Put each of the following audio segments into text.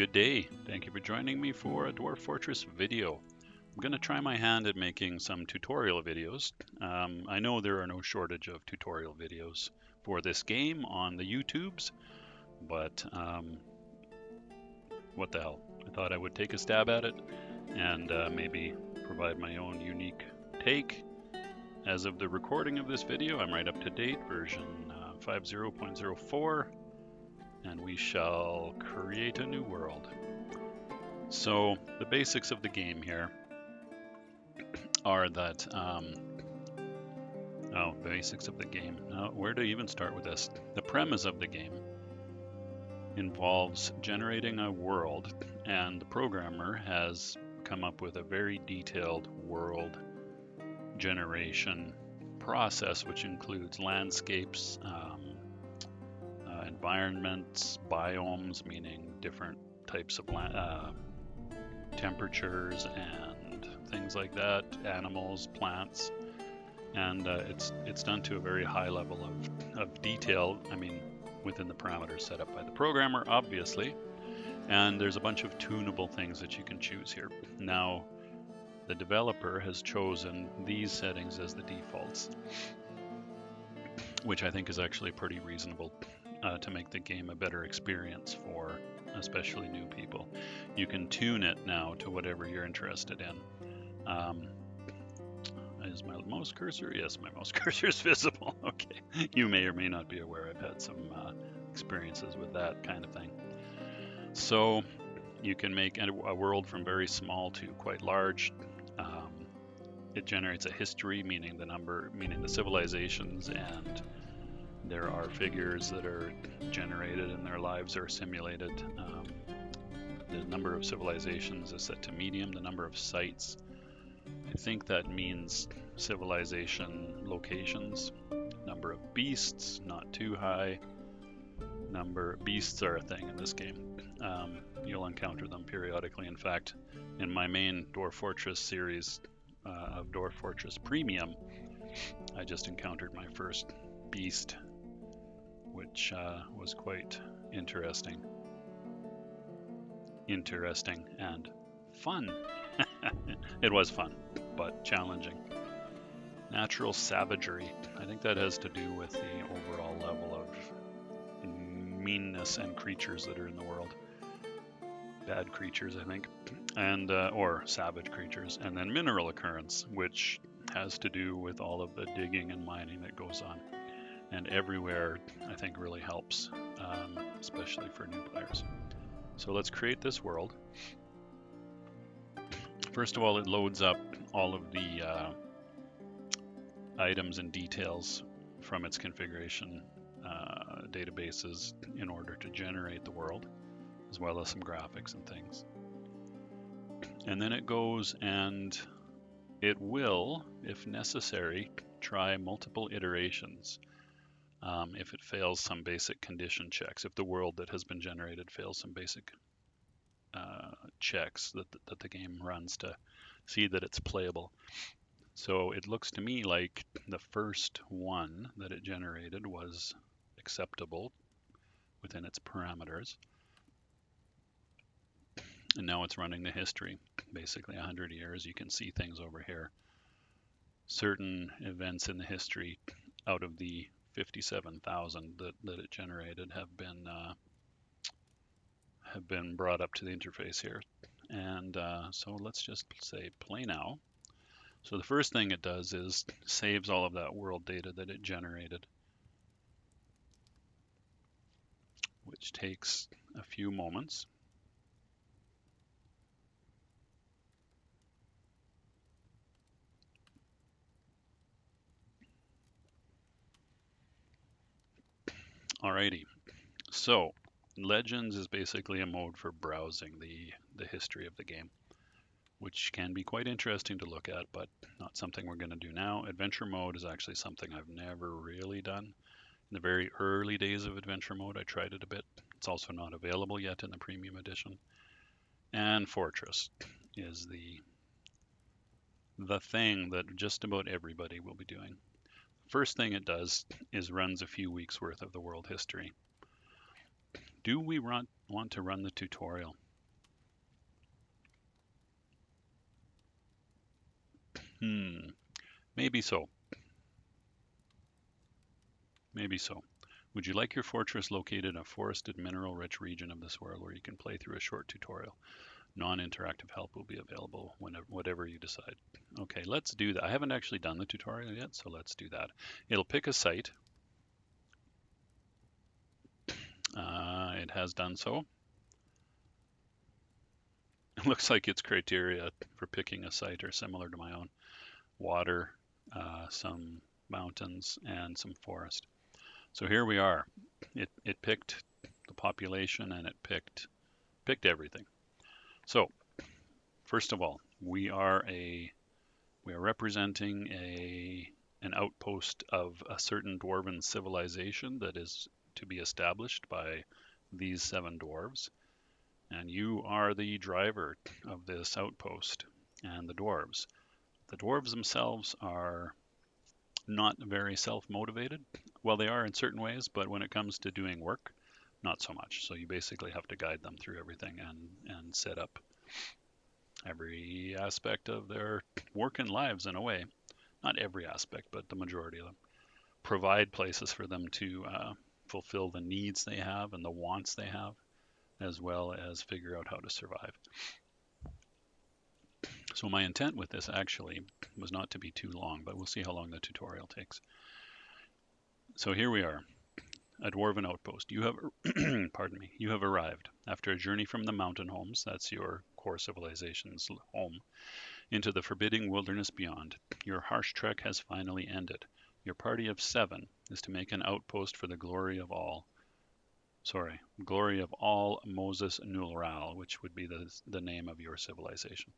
Good day. Thank you for joining me for a Dwarf Fortress video. I'm going to try my hand at making some tutorial videos. I know there are no shortage of tutorial videos for this game on the YouTubes, but what the hell. I thought I would take a stab at it and maybe provide my own unique take. As of the recording of this video, I'm right up to date, version 50.04. And we shall create a new world. So the basics of the game here are that, basics of the game. Now, where to even start with this? The premise of the game involves generating a world, and the programmer has come up with a very detailed world generation process, which includes landscapes, environments, biomes, meaning different types of temperatures and things like that, animals, plants, and it's done to a very high level of detail. I mean, within the parameters set up by the programmer, obviously, and there's a bunch of tunable things that you can choose here. Now, the developer has chosen these settings as the defaults, which I think is actually pretty reasonable. To make the game a better experience for especially new people. You can tune it now to whatever you're interested in. Is my mouse cursor? Yes, my mouse cursor is visible. Okay, you may or may not be aware I've had some experiences with that kind of thing. So you can make a world from very small to quite large. It generates a history, meaning the civilizations, and there are figures that are generated and their lives are simulated. The number of civilizations is set to medium. The number of sites, I think that means civilization locations. Number of beasts, not too high. Beasts are a thing in this game. You'll encounter them periodically. In fact, in my main Dwarf Fortress series of Dwarf Fortress Premium, I just encountered my first beast, which was quite interesting and fun. It was fun, but challenging. Natural savagery. I think that has to do with the overall level of meanness and creatures that are in the world. Bad creatures, I think, and or savage creatures. And then mineral occurrence, which has to do with all of the digging and mining that goes on. And everywhere, I think, really helps, especially for new players. So let's create this world. First of all, it loads up all of the items and details from its configuration databases in order to generate the world, as well as some graphics and things. And then it goes and it will, if necessary, try multiple iterations. If it fails some basic condition checks, if the world that has been generated fails some basic checks that the game runs to see that it's playable. So it looks to me like the first one that it generated was acceptable within its parameters. And now it's running the history, basically 100 years. You can see things over here. Certain events in the history out of the 57,000 that it generated have been brought up to the interface here. And so let's just say play now. So the first thing it does is saves all of that world data that it generated, which takes a few moments. Alrighty, so Legends is basically a mode for browsing the history of the game, which can be quite interesting to look at, but not something we're going to do now. Adventure mode is actually something I've never really done. In the very early days of adventure mode, I tried it a bit. It's also not available yet in the premium edition. And Fortress is the thing that just about everybody will be doing. First thing it does is runs a few weeks worth of the world history. Do we want to run the tutorial? Maybe so. Maybe so. Would you like your fortress located in a forested, mineral-rich region of this world where you can play through a short tutorial? Non-interactive help will be available whenever, whatever you decide. Okay, let's do that. I haven't actually done the tutorial yet, so let's do that. It'll pick a site. It has done so. It looks like its criteria for picking a site are similar to my own. Water, some mountains, and some forest. So here we are. It picked the population and it picked everything. So first of all, we are representing an outpost of a certain dwarven civilization that is to be established by these 7 dwarves. And you are the driver of this outpost and the dwarves. The dwarves themselves are not very self-motivated. Well, they are in certain ways, but when it comes to doing work, not so much. So you basically have to guide them through everything and set up every aspect of their work and lives in a way. Not every aspect, but the majority of them. Provide places for them to fulfill the needs they have and the wants they have, as well as figure out how to survive. So my intent with this actually was not to be too long, but we'll see how long the tutorial takes. So here we are, a dwarven outpost. You have, pardon me, you have arrived after a journey from the mountain homes, that's your core civilization's home, into the forbidding wilderness beyond. Your harsh trek has finally ended. Your party of 7 is to make an outpost for the glory of all Moses Nulral, which would be the name of your civilization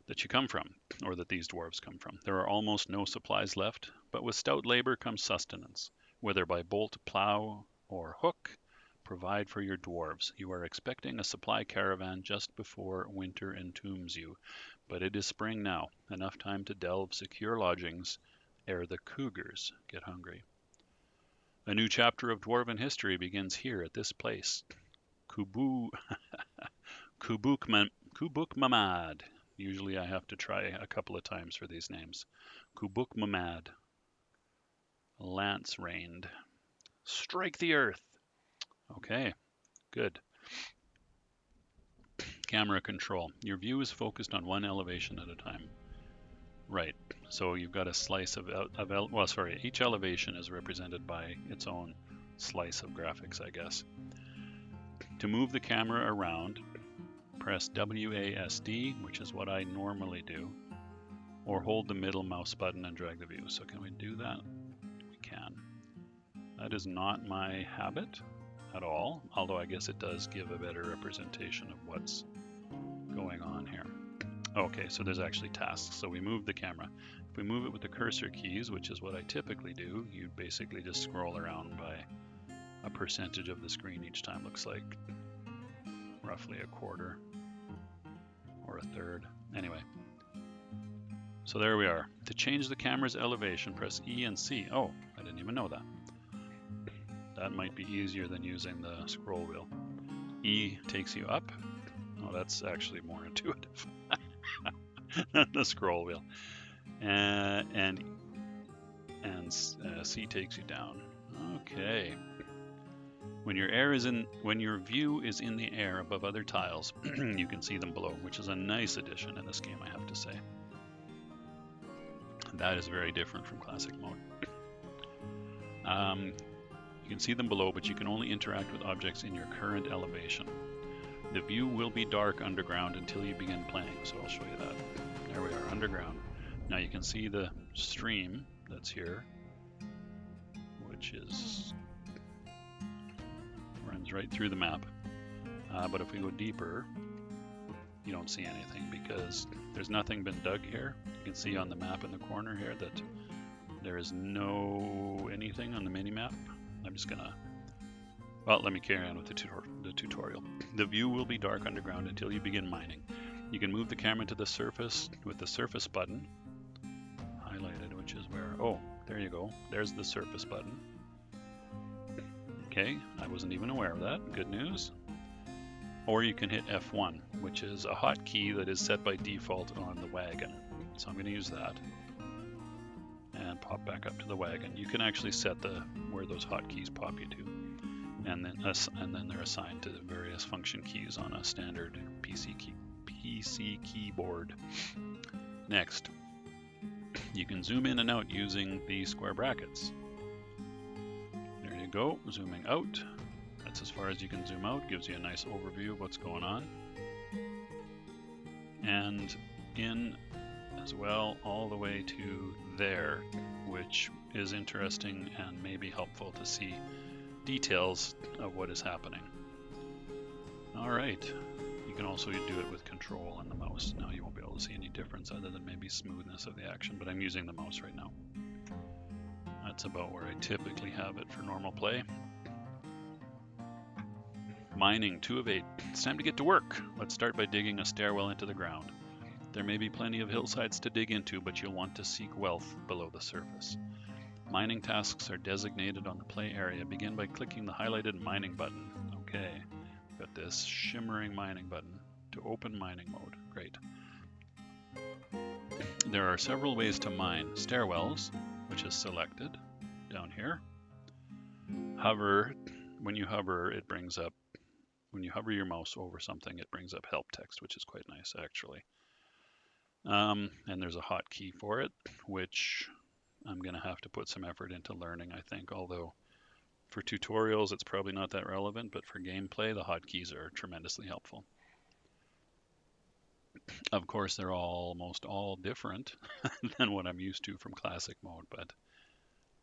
that you come from, or that these dwarves come from. There are almost no supplies left, but with stout labor comes sustenance. Whether by bolt, plow, or hook, provide for your dwarves. You are expecting a supply caravan just before winter entombs you, but it is spring now, enough time to delve secure lodgings ere the cougars get hungry. A new chapter of dwarven history begins here at this place. Kubuk-Mamad. Usually I have to try a couple of times for these names. Kubuk-Mamad. Lance reigned. Strike the earth. Okay, good. Camera control. Your view is focused on one elevation at a time. Right, so you've got a slice of each elevation is represented by its own slice of graphics, I guess. To move the camera around, press WASD, which is what I normally do, or hold the middle mouse button and drag the view. So can we do that? We can. That is not my habit at all, although I guess it does give a better representation of what's going on here. Okay, so there's actually tasks. So we move the camera. If we move it with the cursor keys, which is what I typically do, you basically just scroll around by a percentage of the screen each time. Looks like roughly a quarter or a third. Anyway, so there we are. To change the camera's elevation, press E and C. Oh, I didn't even know that. That might be easier than using the scroll wheel. E takes you up. Oh, that's actually more intuitive than the scroll wheel. And C takes you down. Okay. When your view is in the air above other tiles, you can see them below, which is a nice addition in this game, I have to say. That is very different from classic mode. You can see them below, but you can only interact with objects in your current elevation. The view will be dark underground until you begin playing, so I'll show you that. There we are, underground. Now you can see the stream that's here, which runs right through the map. But if we go deeper, you don't see anything because there's nothing been dug here. You can see on the map in the corner here that there is no anything on the mini-map. I'm just gonna, well, let me carry on with the tutorial. The view will be dark underground until you begin mining. You can move the camera to the surface with the surface button, highlighted, which is where, oh, there you go. There's the surface button. Okay, I wasn't even aware of that. Good news. Or you can hit F1, which is a hotkey that is set by default on the wagon. So I'm going to use that and pop back up to the wagon. You can actually set where those hotkeys pop you to, and then they're assigned to the various function keys on a standard PC keyboard. Next, you can zoom in and out using the square brackets. There you go, zooming out. That's as far as you can zoom out, gives you a nice overview of what's going on. And in as well all the way to there, which is interesting and may be helpful to see details of what is happening. All right, you can also do it with control and the mouse. Now you won't be able to see any difference other than maybe smoothness of the action, but I'm using the mouse right now. That's about where I typically have it for normal play. Mining, 2 of 8. It's time to get to work. Let's start by digging a stairwell into the ground. There may be plenty of hillsides to dig into, but you'll want to seek wealth below the surface. Mining tasks are designated on the play area. Begin by clicking the highlighted mining button. Okay, got this shimmering mining button to open mining mode. Great. There are several ways to mine. Stairwells, which is selected down here. Hover. When you hover, it brings up, when you hover your mouse over something, it brings up help text, which is quite nice actually. And there's a hotkey for it, which I'm going to have to put some effort into learning, I think, although for tutorials it's probably not that relevant, but for gameplay the hotkeys are tremendously helpful. Of course, they're almost all different than what I'm used to from classic mode, but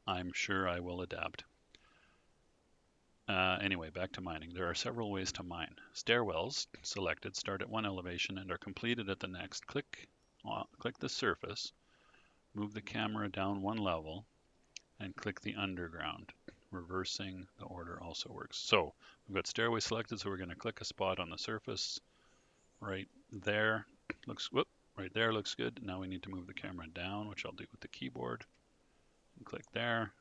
I'm sure I will adapt. Anyway, back to mining. There are several ways to mine. Stairwells, selected, start at one elevation and are completed at the next. Click the surface, move the camera down one level, and click the underground. Reversing the order also works. So we've got stairway selected, so we're going to click a spot on the surface right there. Right there looks good. Now we need to move the camera down, which I'll do with the keyboard. And click there.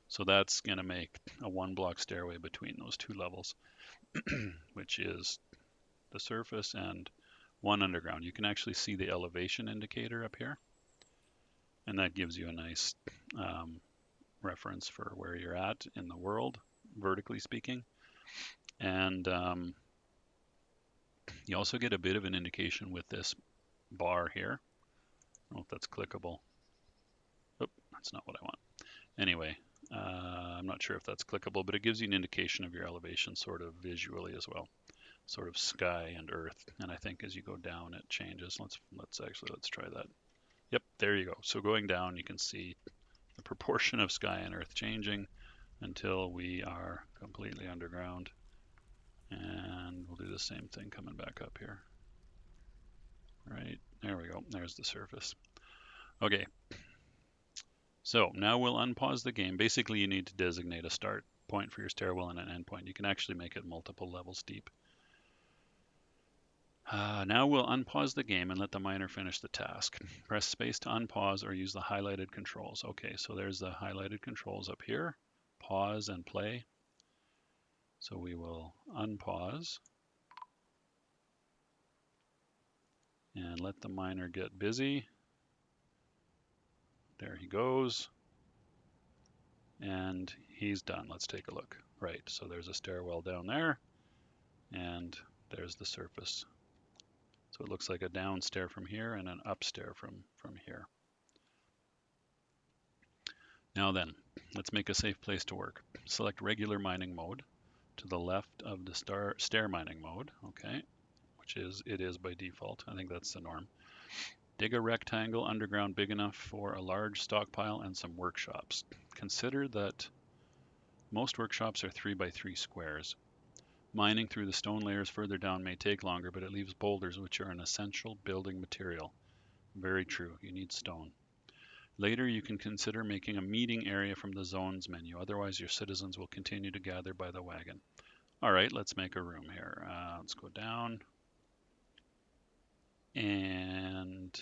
So that's going to make a 1-block stairway between those 2 levels, which is the surface and 1 underground. You can actually see the elevation indicator up here, and that gives you a nice reference for where you're at in the world, vertically speaking. And you also get a bit of an indication with this bar here. I don't know if that's clickable. Oh, that's not what I want. Anyway, I'm not sure if that's clickable, but it gives you an indication of your elevation sort of visually as well, sort of sky and earth. And I think as you go down, it changes. Let's try that. Yep, there you go. So going down, you can see the proportion of sky and earth changing until we are completely underground. And we'll do the same thing coming back up here. Right, there we go. There's the surface. Okay. So now we'll unpause the game. Basically, you need to designate a start point for your stairwell and an end point. You can actually make it multiple levels deep. Now we'll unpause the game and let the miner finish the task. Press space to unpause or use the highlighted controls. Okay, so there's the highlighted controls up here. Pause and play. So we will unpause and let the miner get busy. There he goes. And he's done. Let's take a look. Right, so there's a stairwell down there, and there's the surface. So it looks like a down stair from here and an up stair from here. Now then, let's make a safe place to work. Select regular mining mode to the left of the stair mining mode, okay, which it is by default. I think that's the norm. Dig a rectangle underground big enough for a large stockpile and some workshops. Consider that most workshops are 3 by 3 squares. Mining through the stone layers further down may take longer, but it leaves boulders, which are an essential building material. Very true, you need stone. Later, you can consider making a meeting area from the zones menu. Otherwise, your citizens will continue to gather by the wagon. All right, let's make a room here. Let's go down. And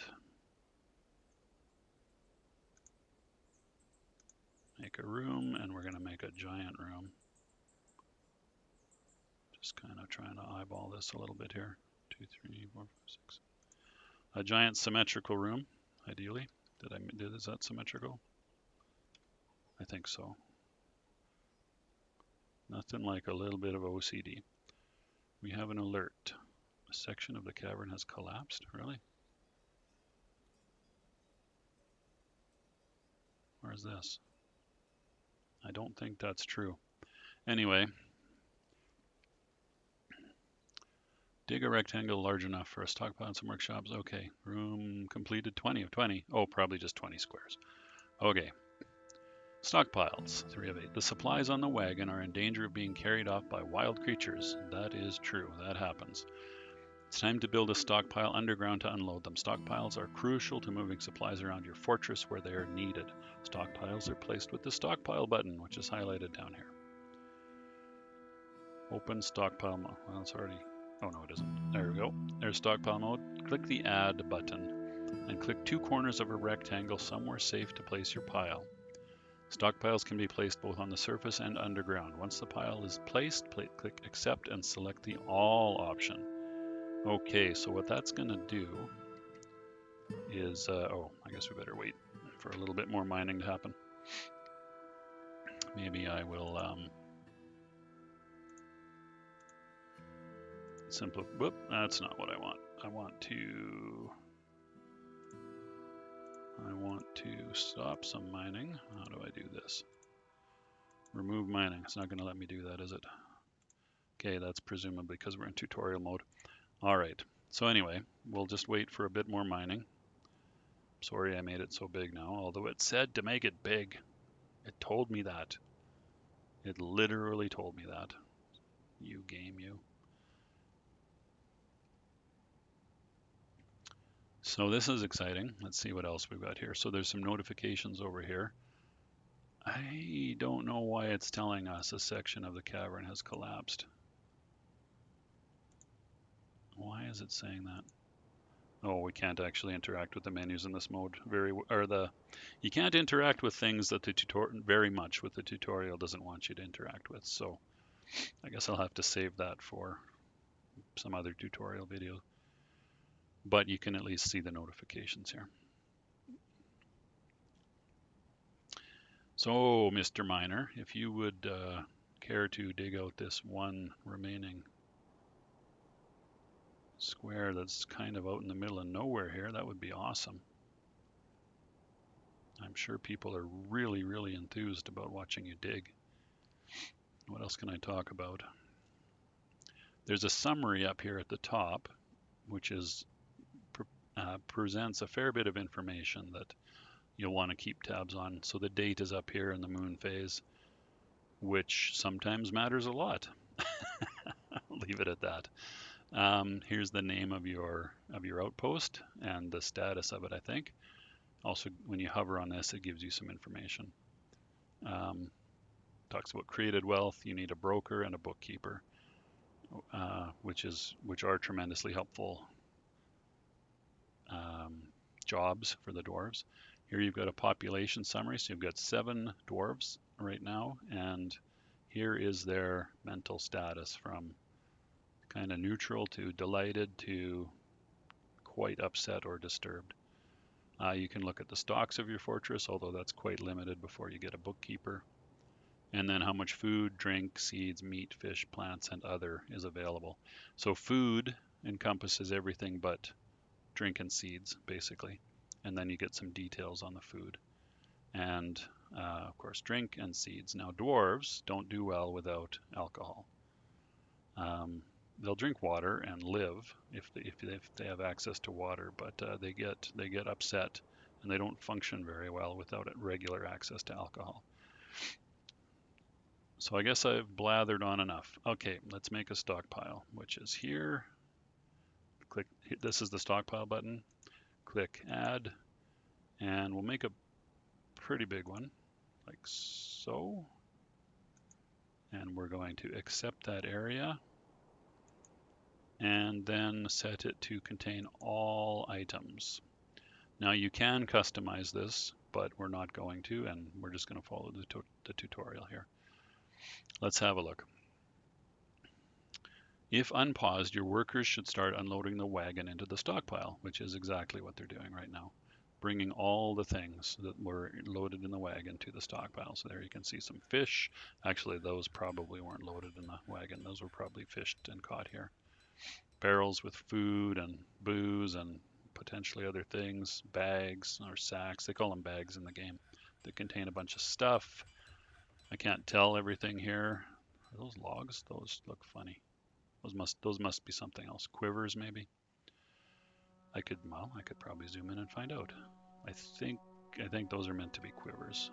make a room, and we're going to make a giant room. Just kind of trying to eyeball this a little bit here. 2, 3, 4, 5, 6. A giant symmetrical room, ideally. Is that symmetrical? I think so. Nothing like a little bit of OCD. We have an alert. A section of the cavern has collapsed. Really? Where's this? I don't think that's true. Anyway, dig a rectangle large enough for a stockpile and some workshops. Okay, room completed 20 of 20. Oh, probably just 20 squares. Okay. Stockpiles, 3 of 8. The supplies on the wagon are in danger of being carried off by wild creatures. That is true. That happens. It's time to build a stockpile underground to unload them. Stockpiles are crucial to moving supplies around your fortress where they are needed. Stockpiles are placed with the stockpile button, which is highlighted down here. Open stockpile mode. Well, it's already... Oh, no, it isn't. There we go. There's stockpile mode. Click the Add button and click 2 corners of a rectangle somewhere safe to place your pile. Stockpiles can be placed both on the surface and underground. Once the pile is placed, click Accept and select the All option. Okay, so what that's going to do is... oh, I guess we better wait for a little bit more mining to happen. Maybe I will... Whoop, that's not what I want. I want to stop some mining. How do I do this? Remove mining. It's not going to let me do that, is it? Okay, that's presumably because we're in tutorial mode. All right. So anyway, we'll just wait for a bit more mining. Sorry I made it so big now, although it said to make it big. It told me that. It literally told me that. You game, you. So this is exciting. Let's see what else we've got here. So there's some notifications over here. I don't know why it's telling us a section of the cavern has collapsed. Why is it saying that? Oh, we can't actually interact with the menus in this mode. You can't interact with things that the tutorial doesn't want you to interact with. So I guess I'll have to save that for some other tutorial video. But you can at least see the notifications here. So, Mr. Miner, if you would care to dig out this one remaining square that's kind of out in the middle of nowhere here, that would be awesome. I'm sure people are really, really enthused about watching you dig. What else can I talk about? There's a summary up here at the top, which presents a fair bit of information that you'll want to keep tabs on. So the date is up here in the moon phase, which sometimes matters a lot. I'll leave it at that. Here's the name of your outpost and the status of it, I think. Also, when you hover on this, it gives you some information. Talks about created wealth. You need a broker and a bookkeeper, which are tremendously helpful jobs for the dwarves. Here you've got a population summary. So you've got 7 dwarves right now, and here is their mental status from kind of neutral to delighted to quite upset or disturbed. You can look at the stocks of your fortress, although that's quite limited before you get a bookkeeper. And then how much food, drink, seeds, meat, fish, plants, and other is available. So food encompasses everything but drink and seeds, basically. And then you get some details on the food. And, of course, drink and seeds. Now, dwarves don't do well without alcohol. They'll drink water and live if they have access to water, but they get upset and they don't function very well without regular access to alcohol. So I guess I've blathered on enough. Okay, let's make a stockpile, which is here. Click. This is the stockpile button. Click Add, and we'll make a pretty big one, like so. And we're going to accept that area. And then set it to contain all items. Now you can customize this, but we're not going to, and we're just going to follow the tutorial here. Let's have a look. If unpaused, your workers should start unloading the wagon into the stockpile, which is exactly what they're doing right now. Bringing all the things that were loaded in the wagon to the stockpile. So there you can see some fish. Actually, those probably weren't loaded in the wagon. Those were probably fished and caught here. Barrels with food and booze and potentially other things. Bags or sacks. They call them bags in the game. That contain a bunch of stuff. I can't tell everything here. Are those logs? Those look funny. Those must be something else. Quivers maybe. I could probably zoom in and find out. I think those are meant to be quivers.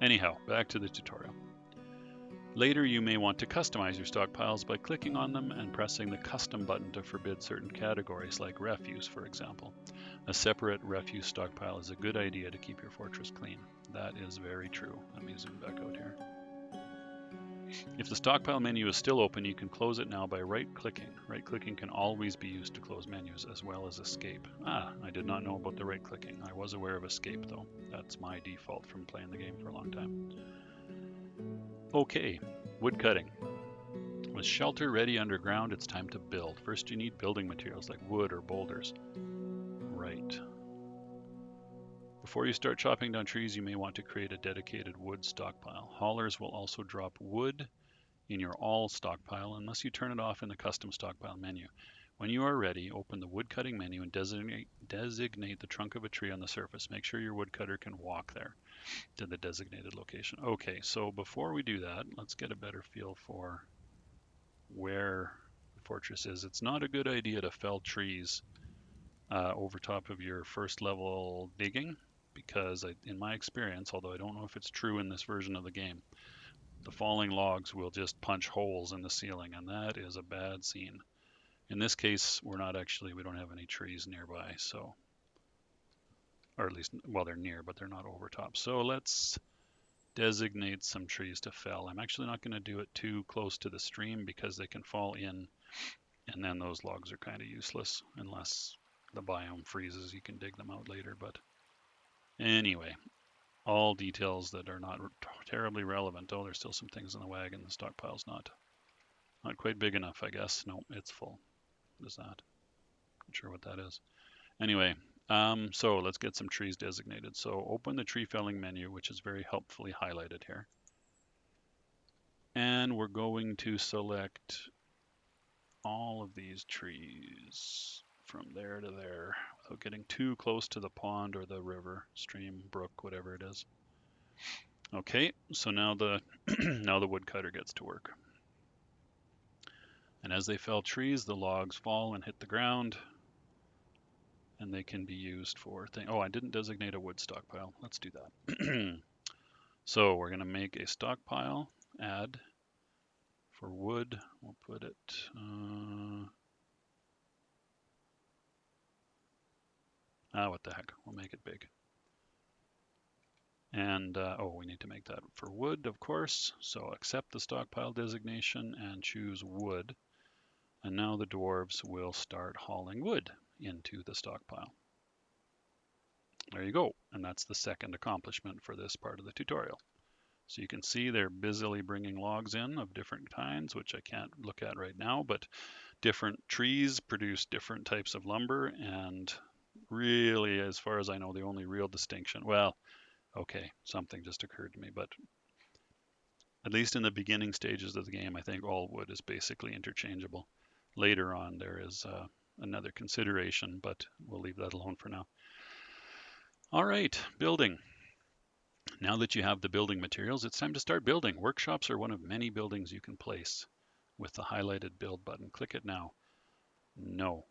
Anyhow, back to the tutorial. Later you may want to customize your stockpiles by clicking on them and pressing the custom button to forbid certain categories like refuse, for example. A separate refuse stockpile is a good idea to keep your fortress clean. That is very true. Let me zoom back out here. If the stockpile menu is still open, you can close it now by right-clicking. Right-clicking can always be used to close menus as well as escape. I did not know about the right-clicking. I was aware of escape though. That's my default from playing the game for a long time. Okay, woodcutting. With shelter ready underground, it's time to build. First you need building materials like wood or boulders. Right. Before you start chopping down trees, you may want to create a dedicated wood stockpile. Haulers will also drop wood in your all stockpile unless you turn it off in the custom stockpile menu. When you are ready, open the woodcutting menu and designate the trunk of a tree on the surface. Make sure your woodcutter can walk there to the designated location. Okay, so before we do that, let's get a better feel for where the fortress is. It's not a good idea to fell trees over top of your first level digging because in my experience, although I don't know if it's true in this version of the game, the falling logs will just punch holes in the ceiling, and that is a bad scene. In this case, we don't have any trees nearby, so, or at least, well, they're near, but they're not over top. So let's designate some trees to fell. I'm actually not going to do it too close to the stream because they can fall in, and then those logs are kind of useless unless the biome freezes. You can dig them out later, but anyway, all details that are not terribly relevant. Oh, there's still some things in the wagon. The stockpile's not quite big enough, I guess. No, it's full. What is that? Not sure what that is. Anyway, so let's get some trees designated. So open the tree felling menu, which is very helpfully highlighted here. And we're going to select all of these trees from there to there without getting too close to the pond or the river, stream, brook, whatever it is. Okay, so now the now the woodcutter gets to work. And as they fell trees, the logs fall and hit the ground, and they can be used for things. Oh, I didn't designate a wood stockpile. Let's do that. So we're going to make a stockpile, add for wood. We'll put it, what the heck, we'll make it big. And, we need to make that for wood, of course. So accept the stockpile designation and choose wood. And now the dwarves will start hauling wood into the stockpile. There you go. And that's the second accomplishment for this part of the tutorial. So you can see they're busily bringing logs in of different kinds, which I can't look at right now, but different trees produce different types of lumber. And really, as far as I know, the only real distinction, well, okay, something just occurred to me, but at least in the beginning stages of the game, I think all wood is basically interchangeable. Later on, there is another consideration, but we'll leave that alone for now. All right, building. Now that you have the building materials, it's time to start building. Workshops are one of many buildings you can place with the highlighted build button. Click it now. No.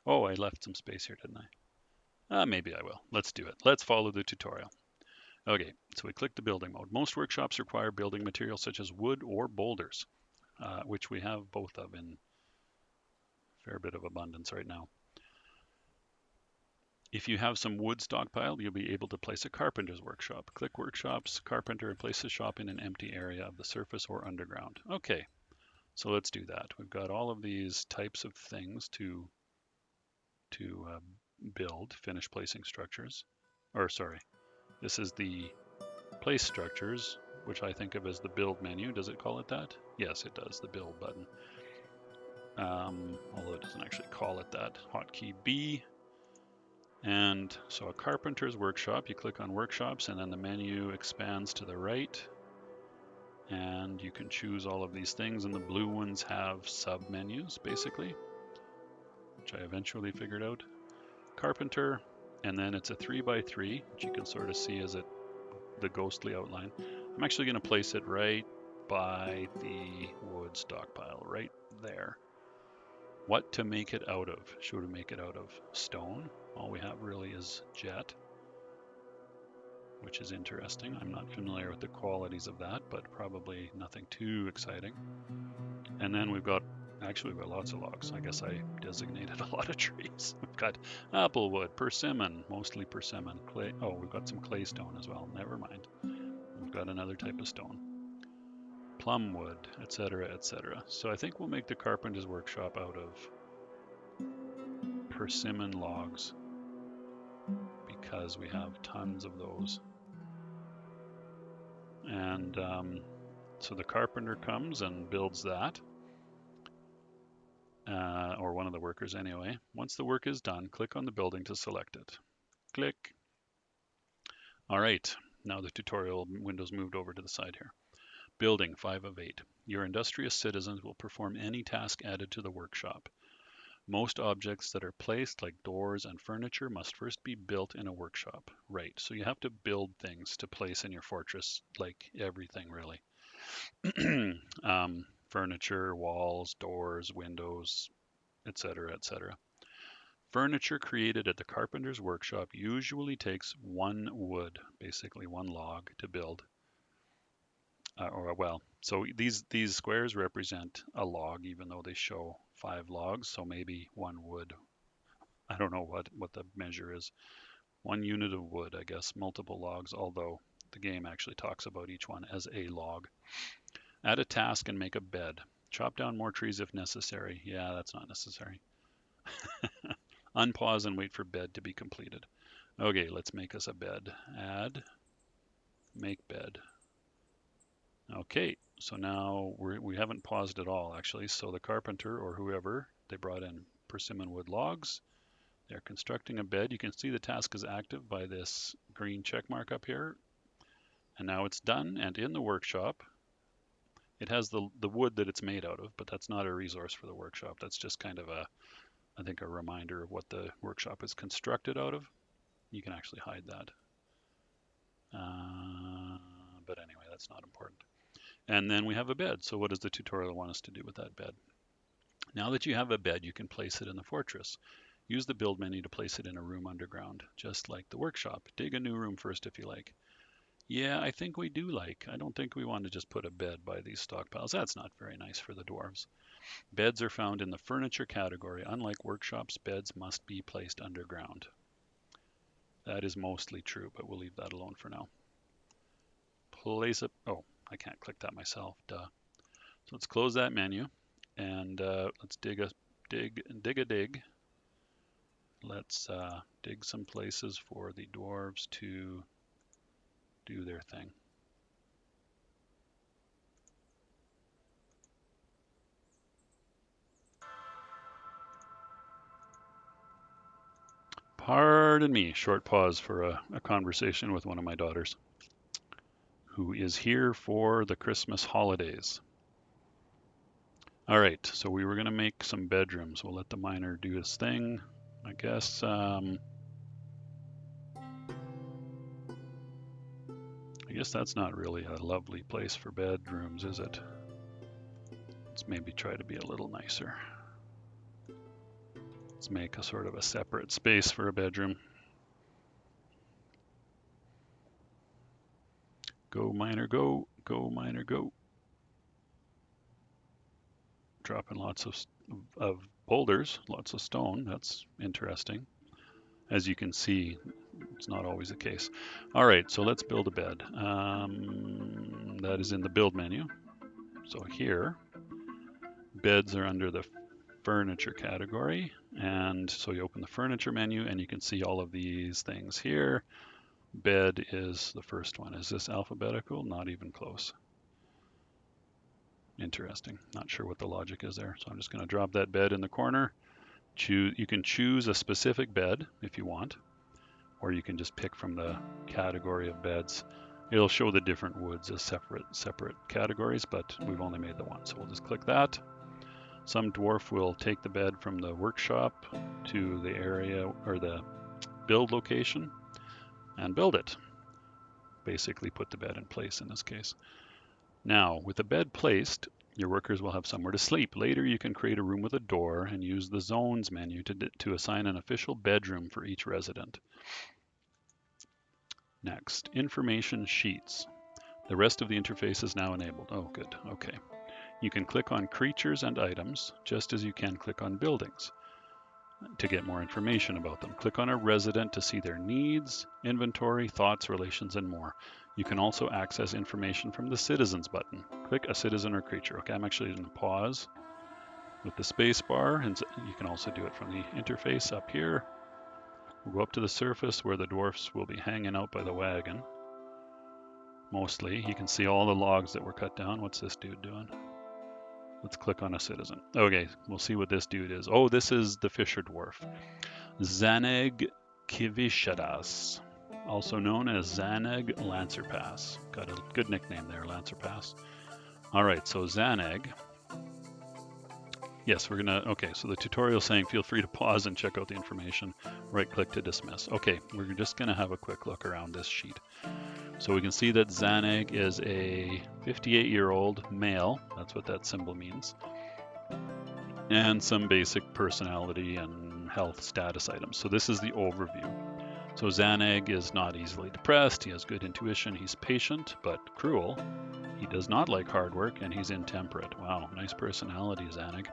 Oh, I left some space here, didn't I? Maybe I will. Let's do it. Let's follow the tutorial. Okay, so we click the building mode. Most workshops require building materials such as wood or boulders, which we have both of in a fair bit of abundance right now. If you have some wood stockpiled, you'll be able to place a carpenter's workshop. Click Workshops, Carpenter, and place the shop in an empty area of the surface or underground. Okay, so let's do that. We've got all of these types of things to build, finish placing structures. Or sorry, this is the place structures, which I think of as the build menu. Does it call it that? Yes, it does, the build button. Although it doesn't actually call it that. Hotkey B. And so a carpenter's workshop, you click on workshops and then the menu expands to the right. And you can choose all of these things, and the blue ones have sub-menus, basically, which I eventually figured out. Carpenter, and then it's a 3x3, which you can sort of see as the ghostly outline. I'm actually going to place it right by the wood stockpile, right there. What to make it out of? Should we make it out of stone? All we have really is jet, which is interesting. I'm not familiar with the qualities of that, but probably nothing too exciting. And then we've got lots of logs. I guess I designated a lot of trees. We've got applewood, persimmon, mostly persimmon, clay. Oh, we've got some clay stone as well. Never mind. We've got another type of stone. Plumwood, etc., etc. So I think we'll make the carpenter's workshop out of persimmon logs because we have tons of those. And so the carpenter comes and builds that. Or one of the workers anyway. Once the work is done, click on the building to select it. Click. All right, now the tutorial window's moved over to the side here. Building 5 of 8. Your industrious citizens will perform any task added to the workshop. Most objects that are placed, like doors and furniture, must first be built in a workshop. Right, so you have to build things to place in your fortress, like everything really. Furniture, walls, doors, windows, etc., etc. Furniture created at the carpenter's workshop usually takes 1 wood, basically 1 log, to build. So these squares represent a log, even though they show 5 logs, so maybe 1 wood. I don't know what the measure is. 1 unit of wood, I guess, multiple logs, although the game actually talks about each one as a log. Add a task and make a bed. Chop down more trees if necessary. Yeah, that's not necessary. Unpause and wait for bed to be completed. Okay, let's make us a bed. Add, make bed. Okay, so now we haven't paused at all actually. So the carpenter or whoever, they brought in persimmon wood logs. They're constructing a bed. You can see the task is active by this green check mark up here. And now it's done, and in the workshop, it has the wood that it's made out of, but that's not a resource for the workshop. That's just kind of I think a reminder of what the workshop is constructed out of. You can actually hide that. But anyway, that's not important. And then we have a bed. So what does the tutorial want us to do with that bed? Now that you have a bed, you can place it in the fortress. Use the build menu to place it in a room underground, just like the workshop. Dig a new room first if you like. Yeah, I think we do like. I don't think we want to just put a bed by these stockpiles. That's not very nice for the dwarves. Beds are found in the furniture category. Unlike workshops, beds must be placed underground. That is mostly true, but we'll leave that alone for now. Place it. Oh, I can't click that myself. Duh. So let's close that menu and let's dig a dig. Let's dig some places for the dwarves to do their thing. Pardon me, short pause for a conversation with one of my daughters who is here for the Christmas holidays. All right, so we were going to make some bedrooms. We'll let the miner do his thing, I guess. I guess that's not really a lovely place for bedrooms, is it? Let's maybe try to be a little nicer. Let's make a sort of a separate space for a bedroom. Go miner, go. Go miner, go. Dropping lots of boulders, lots of stone. That's interesting. As you can see, it's not always the case. All right, so let's build a bed. That is in the build menu. So here, beds are under the furniture category. And so you open the furniture menu and you can see all of these things here. Bed is the first one. Is this alphabetical? Not even close. Interesting. Not sure what the logic is there. So I'm just going to drop that bed in the corner. You can choose a specific bed if you want, or you can just pick from the category of beds. It'll show the different woods as separate categories, but we've only made the one. So we'll just click that. Some dwarf will take the bed from the workshop to the area or the build location and build it. Basically put the bed in place in this case. Now, with the bed placed, your workers will have somewhere to sleep. Later, you can create a room with a door and use the zones menu to assign an official bedroom for each resident. Next, information sheets. The rest of the interface is now enabled. Oh, good. Okay. You can click on creatures and items, just as you can click on buildings to get more information about them. Click on a resident to see their needs, inventory, thoughts, relations, and more. You can also access information from the citizens button. Click a citizen or creature. Okay, I'm actually going to pause with the space bar, and you can also do it from the interface up here. We'll go up to the surface where the dwarfs will be hanging out by the wagon. Mostly, you can see all the logs that were cut down. What's this dude doing? Let's click on a citizen. Okay, we'll see what this dude is. Oh, this is the Fisher Dwarf. Zaneg Kivishadas, also known as Zaneg Lancerpass. Got a good nickname there, Lancerpass. All right, so Zaneg. Yes, we're gonna, okay, so the tutorial saying feel free to pause and check out the information. Right click to dismiss. Okay, we're just gonna have a quick look around this sheet. So we can see that Zaneg is a 58-year-old male. That's what that symbol means. And some basic personality and health status items. So this is the overview. So Zaneg is not easily depressed. He has good intuition. He's patient but cruel. He does not like hard work, and he's intemperate. Wow, nice personality, Zaneg.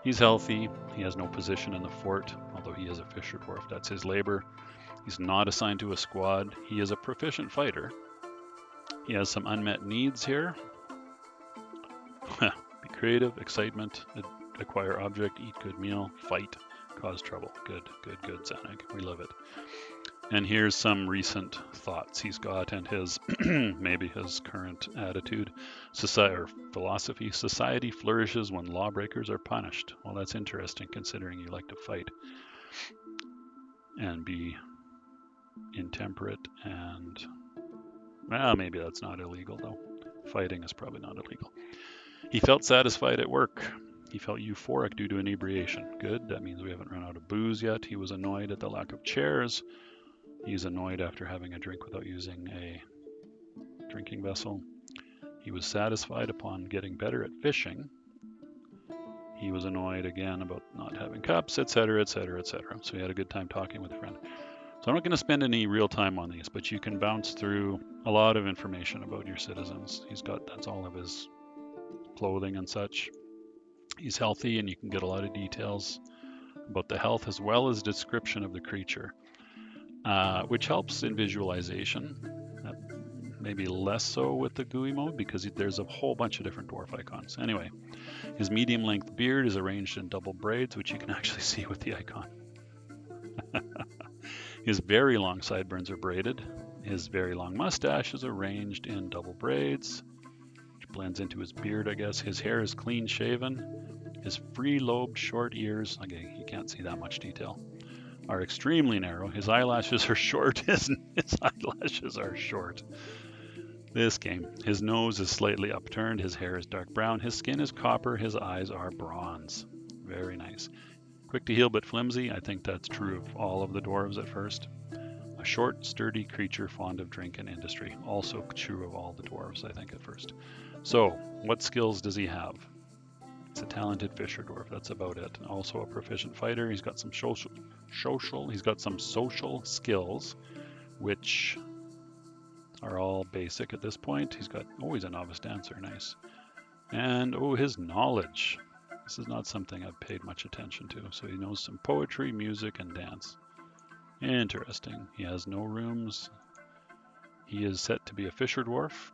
He's healthy. He has no position in the fort, although he is a Fisher Dwarf. That's his labor. He's not assigned to a squad. He is a proficient fighter. He has some unmet needs here. Be creative, excitement, acquire object, eat good meal, fight, cause trouble. Good, good, good, Zaneg. We love it. And here's some recent thoughts he's got and his, maybe his current attitude, society or philosophy. Society flourishes when lawbreakers are punished. Well, that's interesting considering you like to fight and be intemperate and, well, maybe that's not illegal though. Fighting is probably not illegal. He felt satisfied at work. He felt euphoric due to inebriation. Good, that means we haven't run out of booze yet. He was annoyed at the lack of chairs. He's annoyed after having a drink without using a drinking vessel. He was satisfied upon getting better at fishing. He was annoyed again about not having cups, etc., etc., etc. So he had a good time talking with a friend. So I'm not going to spend any real time on these, but you can bounce through a lot of information about your citizens. That's all of his clothing and such. He's healthy, and you can get a lot of details about the health as well as description of the creature. Which helps in visualization. Maybe less so with the GUI mode because there's a whole bunch of different dwarf icons. Anyway, his medium-length beard is arranged in double braids, which you can actually see with the icon. His very long sideburns are braided. His very long mustache is arranged in double braids, which blends into his beard, I guess. His hair is clean shaven. His free-lobed short ears, okay, you can't see that much detail, are extremely narrow. His eyelashes are short. His eyelashes are short. This game. His nose is slightly upturned. His hair is dark brown. His skin is copper. His eyes are bronze. Very nice. Quick to heal but flimsy. I think that's true of all of the dwarves at first. A short, sturdy creature fond of drink and industry. Also true of all the dwarves, I think, at first. So, what skills does he have? He's a talented Fisher Dwarf. That's about it. Also a proficient fighter. He's got some He's got some social skills, which are all basic at this point. He's a novice dancer. Nice. And, his knowledge. This is not something I've paid much attention to. So he knows some poetry, music, and dance. Interesting. He has no rooms. He is set to be a Fisher Dwarf,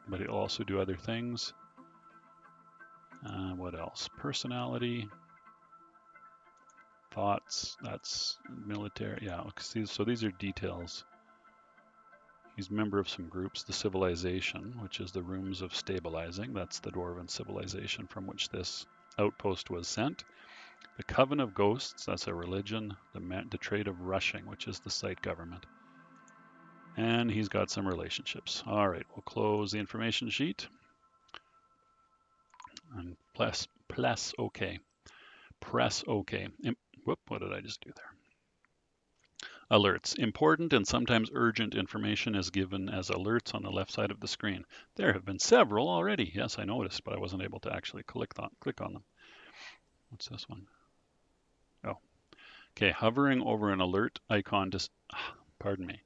but he'll also do other things. What else? Personality, thoughts, that's military. Yeah, so these are details He's a member of some groups. The Civilization, which is the Rooms of Stabilizing. That's the Dwarven civilization from which this outpost was sent. The Coven of Ghosts, that's a religion. The Trade of Rushing, which is the site government. And he's got some relationships. All right, we'll close the information sheet. And press OK. Press OK. Whoop, what did I just do there? Alerts. Important and sometimes urgent information is given as alerts on the left side of the screen. There have been several already. Yes, I noticed, but I wasn't able to actually click on them. What's this one? Oh, okay. Hovering over an alert icon to, pardon me.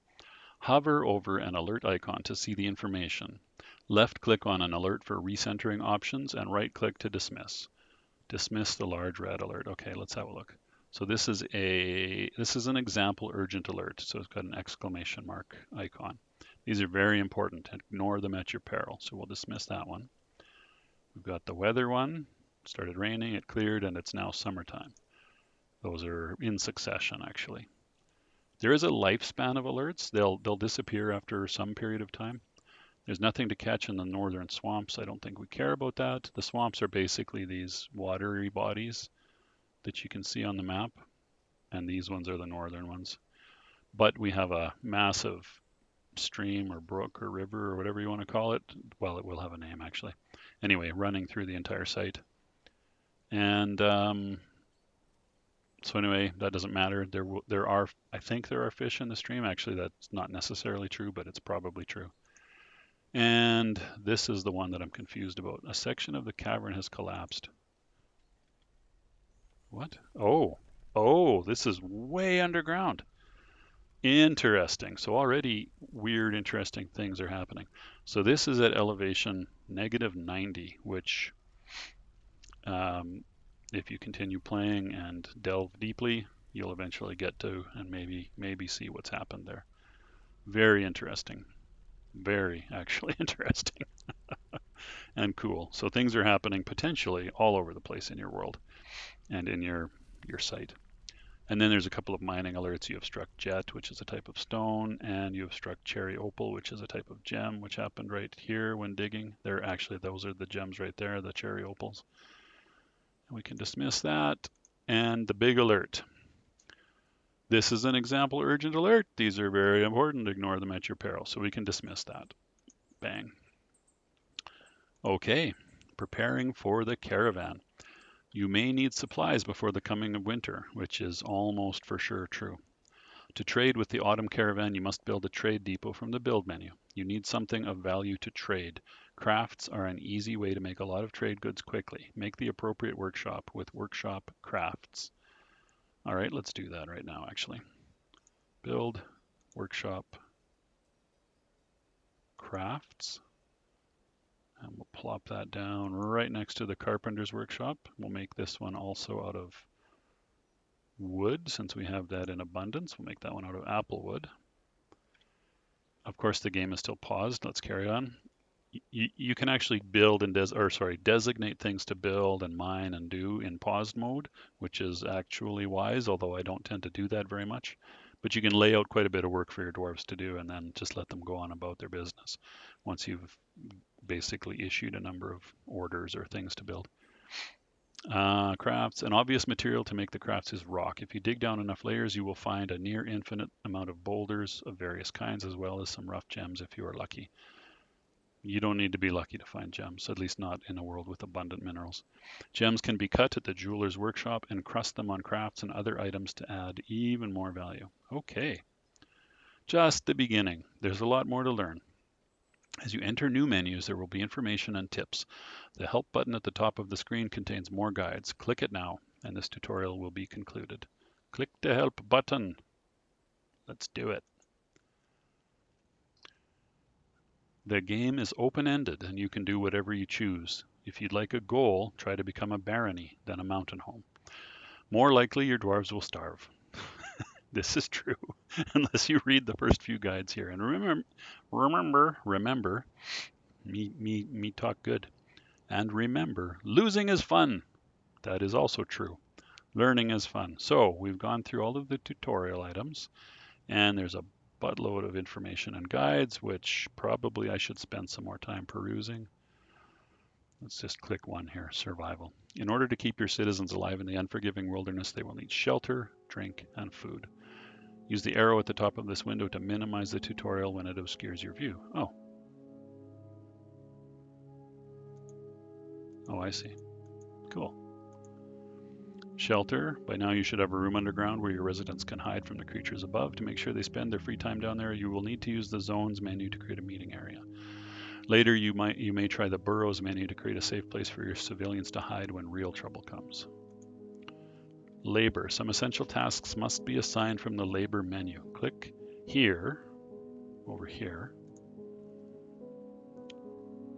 Hover over an alert icon to see the information. Left click on an alert for recentering options and right click to dismiss. Dismiss the large red alert. Okay, let's have a look. So this is an example urgent alert. So it's got an exclamation mark icon. These are very important. Ignore them at your peril. So we'll dismiss that one. We've got the weather one. It started raining, it cleared, and it's now summertime. Those are in succession, actually. There is a lifespan of alerts. They'll disappear after some period of time. There's nothing to catch in the northern swamps. I don't think we care about that. The swamps are basically these watery bodies that you can see on the map, and these ones are the northern ones. But we have a massive stream or brook or river or whatever you want to call it. Well, it will have a name actually. Anyway, running through the entire site. And so anyway, that doesn't matter. I think there are fish in the stream. Actually, that's not necessarily true, but it's probably true. And this is the one that I'm confused about. A section of the cavern has collapsed. What? Oh, this is way underground. Interesting. So already weird, interesting things are happening. So this is at elevation -90, which if you continue playing and delve deeply, you'll eventually get to and maybe see what's happened there. Very interesting. Very actually interesting and cool. So things are happening potentially all over the place in your world and in your site. And then there's a couple of mining alerts. You have struck jet, which is a type of stone, and you have struck cherry opal, which is a type of gem, which happened right here when digging. Those are the gems right there, the cherry opals. And we can dismiss that. And the big alert. This is an example urgent alert. These are very important. Ignore them at your peril. So we can dismiss that. Bang. Okay, preparing for the caravan. You may need supplies before the coming of winter, which is almost for sure true. To trade with the autumn caravan, you must build a trade depot from the build menu. You need something of value to trade. Crafts are an easy way to make a lot of trade goods quickly. Make the appropriate workshop with workshop crafts. All right, let's do that right now, actually. Build workshop crafts. And we'll plop that down right next to the carpenter's workshop. We'll make this one also out of wood, since we have that in abundance. We'll make that one out of apple wood. Of course, the game is still paused. Let's carry on. You can actually build and designate things to build and mine and do in paused mode, which is actually wise, although I don't tend to do that very much. But you can lay out quite a bit of work for your dwarves to do and then just let them go on about their business once you've basically issued a number of orders or things to build. Crafts. An obvious material to make the crafts is rock. If you dig down enough layers, you will find a near infinite amount of boulders of various kinds, as well as some rough gems if you are lucky. You don't need to be lucky to find gems, at least not in a world with abundant minerals. Gems can be cut at the jeweler's workshop and crust them on crafts and other items to add even more value. Okay, just the beginning. There's a lot more to learn. As you enter new menus, there will be information and tips. The help button at the top of the screen contains more guides. Click it now, and this tutorial will be concluded. Click the help button. Let's do it. The game is open-ended, and you can do whatever you choose. If you'd like a goal, try to become a barony, then a mountain home. More likely, your dwarves will starve. This is true, unless you read the first few guides here. And remember, me talk good. And remember, losing is fun. That is also true. Learning is fun. So we've gone through all of the tutorial items, and there's a buttload of information and guides, which probably I should spend some more time perusing. Let's just click one here, survival. In order to keep your citizens alive in the unforgiving wilderness, they will need shelter, drink, and food. Use the arrow at the top of this window to minimize the tutorial when it obscures your view. Oh. Oh, I see. Cool. Shelter. By now you should have a room underground where your residents can hide from the creatures above. To make sure they spend their free time down there, you will need to use the zones menu to create a meeting area. Later, you may try the burrows menu to create a safe place for your civilians to hide when real trouble comes. Labor. Some essential tasks must be assigned from the labor menu. Click here, over here.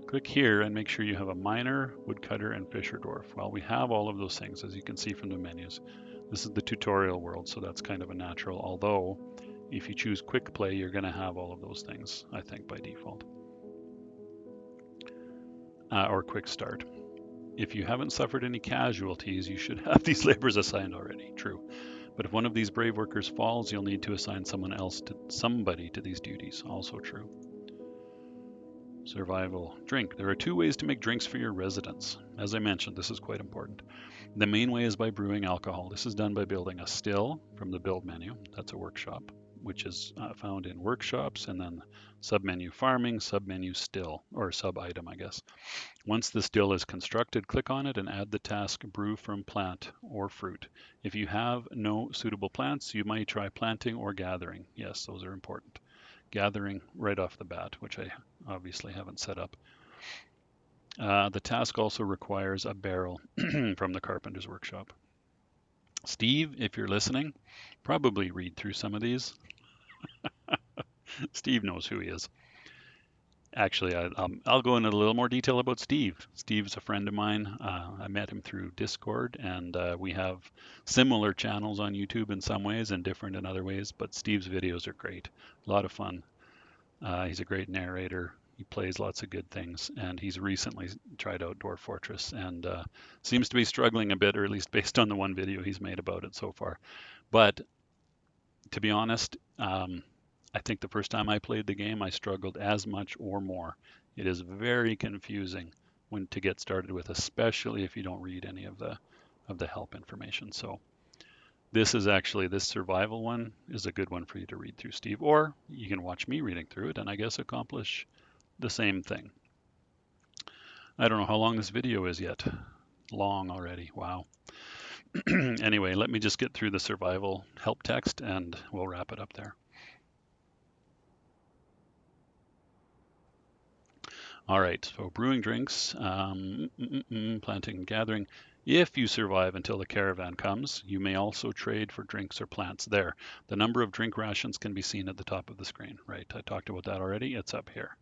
Click here and make sure you have a miner, woodcutter, and fisher dwarf. Well, we have all of those things, as you can see from the menus. This is the tutorial world, so that's kind of a natural, although if you choose quick play, you're going to have all of those things, I think, by default. Or quick start. If you haven't suffered any casualties, you should have these labors assigned already. True. But if one of these brave workers falls, you'll need to assign somebody to these duties. Also true. Survival. Drink. There are two ways to make drinks for your residents. As I mentioned, this is quite important. The main way is by brewing alcohol. This is done by building a still from the build menu. That's a workshop, which is found in workshops, and then submenu farming, submenu still, or sub item, I guess. Once the still is constructed, click on it and add the task brew from plant or fruit. If you have no suitable plants, you might try planting or gathering. Yes, those are important. Gathering right off the bat, which I obviously haven't set up. The task also requires a barrel from the carpenter's workshop. Steve, if you're listening, probably read through some of these. Steve knows who he is. Actually, I'll go into a little more detail about Steve. Steve's a friend of mine. I met him through Discord, and we have similar channels on YouTube in some ways and different in other ways, but Steve's videos are great. A lot of fun. He's a great narrator. He plays lots of good things, and he's recently tried out Dwarf Fortress and seems to be struggling a bit, or at least based on the one video he's made about it so far. But to be honest, I think the first time I played the game, I struggled as much or more. It is very confusing when to get started with, especially if you don't read any of the help information. So this survival one is a good one for you to read through, Steve, or you can watch me reading through it and I guess accomplish the same thing. I don't know how long this video is yet. Long already. Wow. Anyway, let me just get through the survival help text and we'll wrap it up there. All right, so brewing drinks, planting and gathering. If you survive until the caravan comes, you may also trade for drinks or plants there. The number of drink rations can be seen at the top of the screen, right? I talked about that already. It's up here.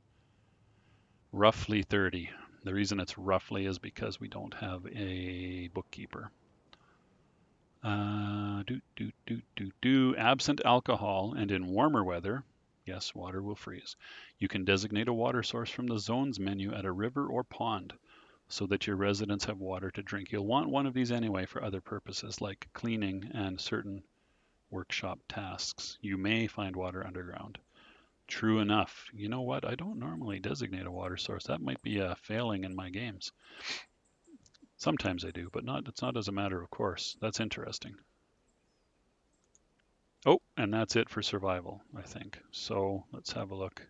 Roughly 30. The reason it's roughly is because we don't have a bookkeeper. Absent alcohol and in warmer weather, yes, water will freeze. You can designate a water source from the zones menu at a river or pond so that your residents have water to drink. You'll want one of these anyway for other purposes like cleaning and certain workshop tasks. You may find water underground. True enough. You know what? I don't normally designate a water source. That might be a failing in my games. Sometimes I do, but it's not as a matter of course. That's interesting. Oh, and that's it for survival, I think. So let's have a look.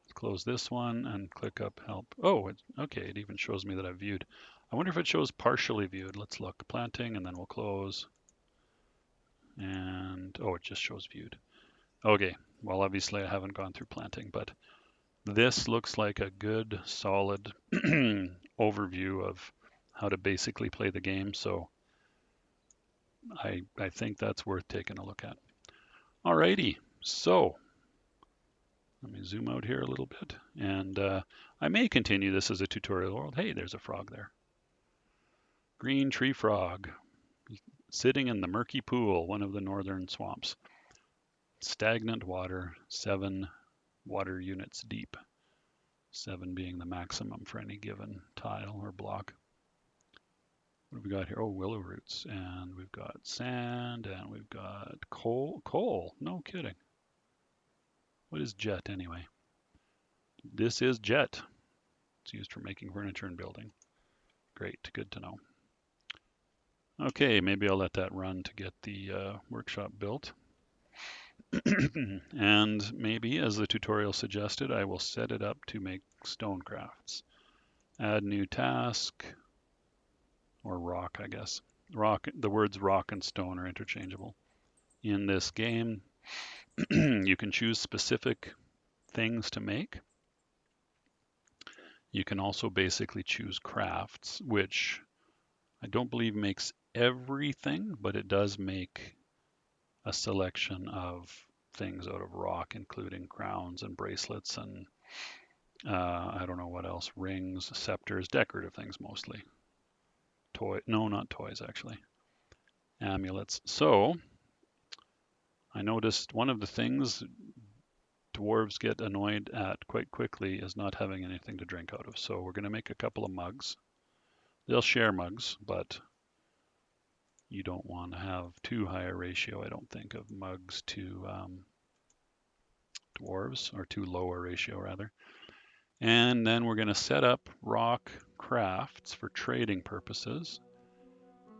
Let's close this one and click up help. Oh, okay, it even shows me that I've viewed. I wonder if it shows partially viewed. Let's look. Planting, and then we'll close. And, oh, it just shows viewed. Okay, well, obviously I haven't gone through planting, but this looks like a good, solid overview of how to basically play the game. So I think that's worth taking a look at. Alrighty, so let me zoom out here a little bit, and I may continue this as a tutorial world. Hey, there's a frog there. Green tree frog, sitting in the murky pool, one of the northern swamps. Stagnant water, 7 water units deep. 7 being the maximum for any given tile or block. What have we got here? Oh, willow roots, and we've got sand, and we've got coal. Coal, no kidding. What is jet anyway? This is jet. It's used for making furniture and building. Great, good to know. Okay, maybe I'll let that run to get the workshop built. And maybe, as the tutorial suggested, I will set it up to make stone crafts. Add new task, or rock, I guess. Rock. The words rock and stone are interchangeable. In this game, you can choose specific things to make. You can also basically choose crafts, which I don't believe makes everything, but it does make a selection of things out of rock, including crowns and bracelets and I don't know what else, rings, scepters, decorative things mostly. No, not toys actually. Amulets. So I noticed one of the things dwarves get annoyed at quite quickly is not having anything to drink out of. So we're going to make a couple of mugs. They'll share mugs, but you don't want to have too high a ratio, I don't think, of mugs to dwarves, or too low a ratio rather. And then we're going to set up rock crafts for trading purposes.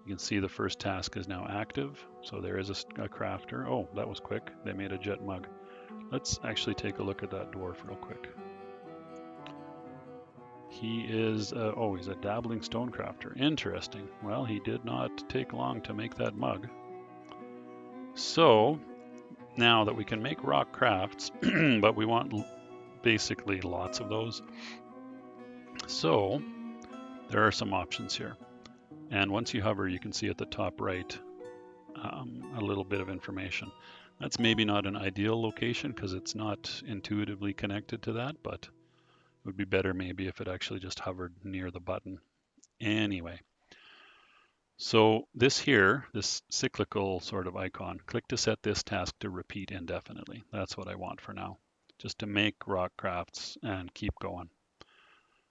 You can see the first task is now active. So there is a crafter. Oh, that was quick. They made a jet mug. Let's actually take a look at that dwarf real quick. He is, oh, he's a dabbling stone crafter. Interesting. Well, he did not take long to make that mug. So now that we can make rock crafts, but we want basically lots of those. So there are some options here. And once you hover, you can see at the top right a little bit of information. That's maybe not an ideal location because it's not intuitively connected to that, but it would be better maybe if it actually just hovered near the button. Anyway, so this here, this cyclical sort of icon, click to set this task to repeat indefinitely. That's what I want for now, just to make rock crafts and keep going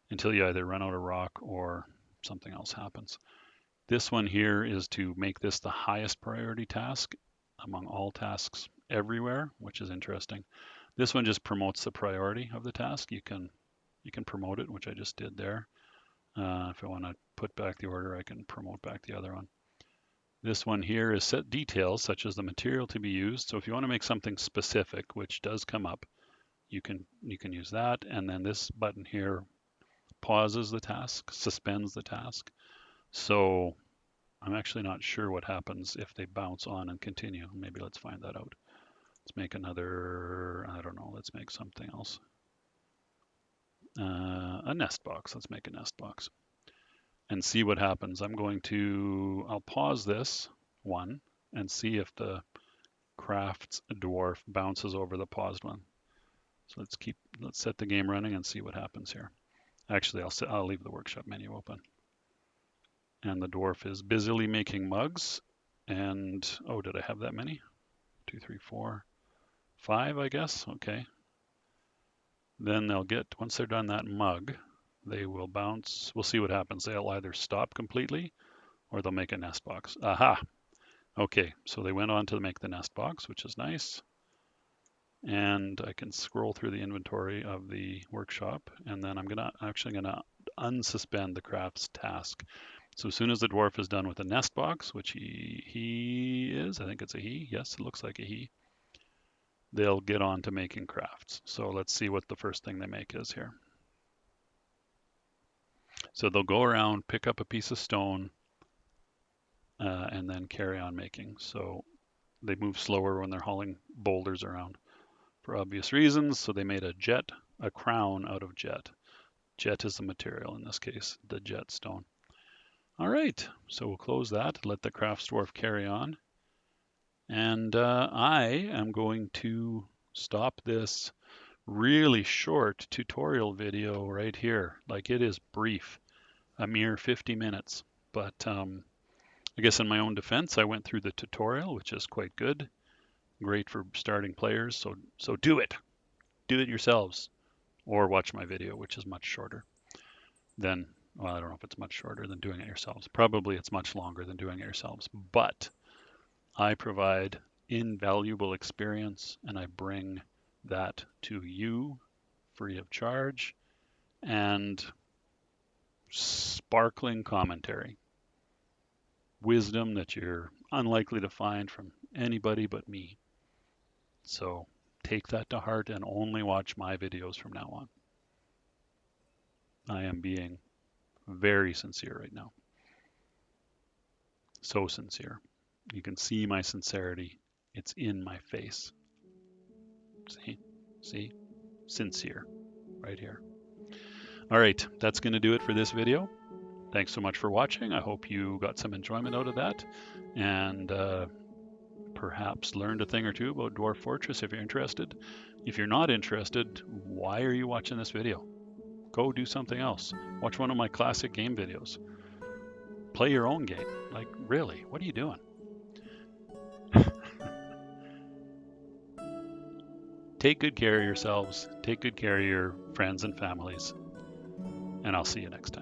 until you either run out of rock or something else happens. This one here is to make this the highest priority task among all tasks everywhere, which is interesting. This one just promotes the priority of the task. You can promote it, which I just did there. If I want to put back the order, I can promote back the other one. This one here is set details, such as the material to be used. So if you want to make something specific, which does come up, you can use that. And then this button here pauses the task, suspends the task. So I'm actually not sure what happens if they bounce on and continue. Maybe let's find that out. Let's make another, I don't know, let's make something else. A nest box. Let's make a nest box and see what happens. I'll pause this one and see if the crafts dwarf bounces over the paused one. So let's set the game running and see what happens here. Actually, I'll leave the workshop menu open. And the dwarf is busily making mugs. And, oh, did I have that many? 2, 3, 4, 5, I guess. Okay. Then once they're done that mug, they will bounce. We'll see what happens. They'll either stop completely or they'll make a nest box. Aha. Okay, so they went on to make the nest box, which is nice. And I can scroll through the inventory of the workshop, and then I'm actually gonna unsuspend the crafts task. So as soon as the dwarf is done with the nest box, which he is, I think it's a he. Yes, it looks like a he. They'll get on to making crafts. So let's see what the first thing they make is here. So they'll go around, pick up a piece of stone, and then carry on making. So they move slower when they're hauling boulders around for obvious reasons. So they made a crown out of jet. Jet is the material in this case, the jet stone. All right, so we'll close that, let the crafts dwarf carry on. And I am going to stop this really short tutorial video right here. Like, it is brief, a mere 50 minutes. But I guess in my own defense, I went through the tutorial, which is quite good. Great for starting players. So do it. Do it yourselves. Or watch my video, which is much shorter than, well, I don't know if it's much shorter than doing it yourselves. Probably it's much longer than doing it yourselves. But I provide invaluable experience and I bring that to you free of charge, and sparkling commentary. Wisdom that you're unlikely to find from anybody but me. So take that to heart and only watch my videos from now on. I am being very sincere right now. So sincere. You can see my sincerity. It's in my face. See? Sincere. Right here. All right, that's going to do it for this video. Thanks so much for watching. I hope you got some enjoyment out of that, and perhaps learned a thing or two about Dwarf Fortress if you're interested. If you're not interested, why are you watching this video? Go do something else. Watch one of my classic game videos. Play your own game. Like, really, what are you doing? Take good care of yourselves. Take good care of your friends and families. And I'll see you next time.